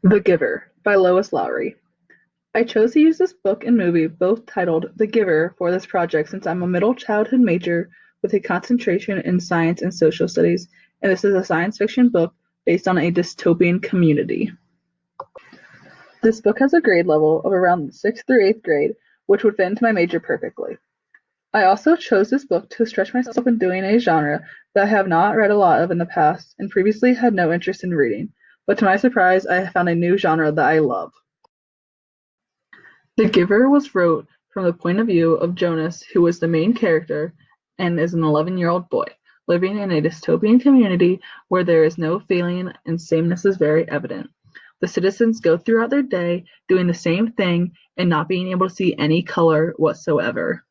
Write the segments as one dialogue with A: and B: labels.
A: The Giver by Lois Lowry. I chose to use this book and movie, both titled The Giver, for this project since I'm a middle childhood major with a concentration in science and social studies, and this is a science fiction book based on a dystopian community. This book has a grade level of around 6th through 8th grade, which would fit into my major perfectly. I also chose this book to stretch myself in doing a genre that I have not read a lot of in the past and previously had no interest in reading, but to my surprise, I found a new genre that I love. The Giver was wrote from the point of view of Jonas, who is the main character and is an 11-year-old boy, living in a dystopian community where there is no failing and sameness is very evident. The citizens go throughout their day doing the same thing and not being able to see any color whatsoever.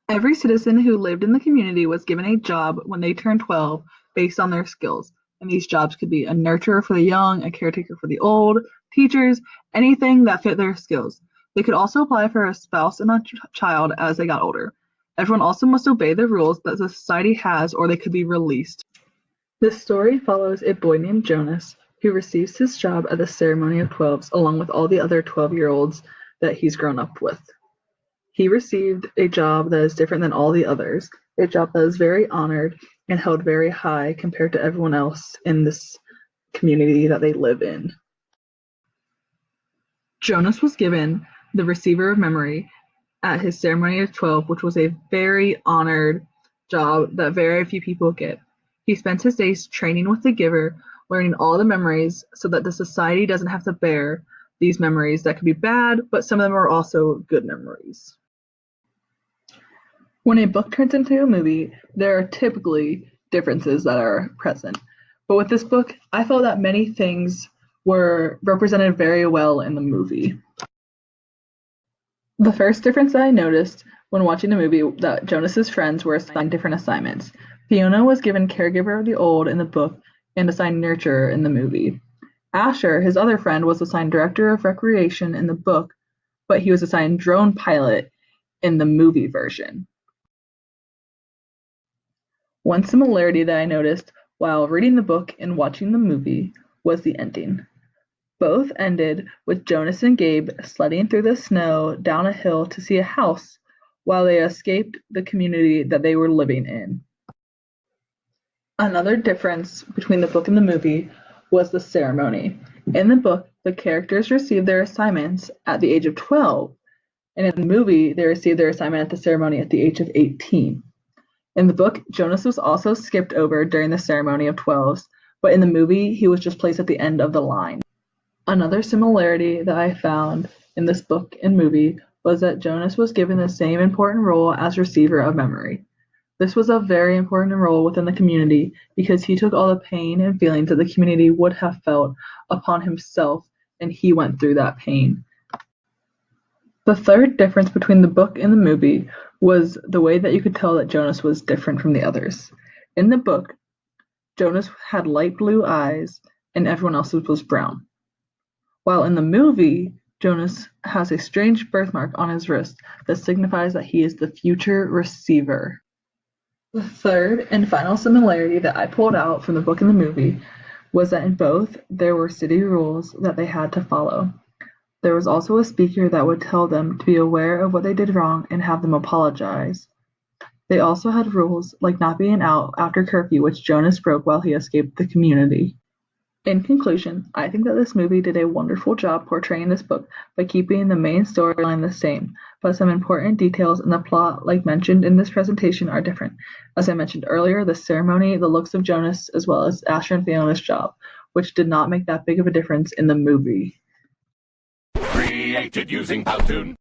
A: Every citizen who lived in the community was given a job when they turned 12 based on their skills, and these jobs could be a nurturer for the young, a caretaker for the old, teachers, anything that fit their skills. They could also apply for a spouse and a child as they got older. Everyone also must obey the rules that the society has or they could be released. This story follows a boy named Jonas who receives his job at the Ceremony of Twelves along with all the other 12-year-olds that he's grown up with. He received a job that is different than all the others, a job that is very honored and held very high compared to everyone else in this community that they live in. Jonas was given the Receiver of Memory at his Ceremony of 12, which was a very honored job that very few people get. He spent his days training with the Giver, learning all the memories so that the society doesn't have to bear these memories that could be bad, but some of them are also good memories. When a book turns into a movie, there are typically differences that are present. But with this book, I felt that many things were represented very well in the movie. The first difference that I noticed when watching the movie that Jonas's friends were assigned different assignments. Fiona was given caregiver of the old in the book and assigned nurturer in the movie. Asher, his other friend, was assigned director of recreation in the book, but he was assigned drone pilot in the movie version. One similarity that I noticed while reading the book and watching the movie was the ending. Both ended with Jonas and Gabe sledding through the snow down a hill to see a house while they escaped the community that they were living in. Another difference between the book and the movie was the ceremony. In the book, the characters received their assignments at the age of 12, and in the movie, they received their assignment at the ceremony at the age of 18. In the book, Jonas was also skipped over during the Ceremony of Twelves, but in the movie, he was just placed at the end of the line. Another similarity that I found in this book and movie was that Jonas was given the same important role as Receiver of Memory. This was a very important role within the community because he took all the pain and feelings that the community would have felt upon himself, and he went through that pain. The third difference between the book and the movie was the way that you could tell that Jonas was different from the others. In the book, Jonas had light blue eyes and everyone else's was brown. While in the movie, Jonas has a strange birthmark on his wrist that signifies that he is the future receiver. The third and final similarity that I pulled out from the book and the movie was that in both, there were city rules that they had to follow. There was also a speaker that would tell them to be aware of what they did wrong and have them apologize. They also had rules like not being out after curfew, which Jonas broke while he escaped the community. In conclusion, I think that this movie did a wonderful job portraying this book by keeping the main storyline the same, but some important details in the plot, like mentioned in this presentation, are different. As I mentioned earlier, the ceremony, the looks of Jonas, as well as Asher and Fiona's job, which did not make that big of a difference in the movie.
B: Created using Powtoon.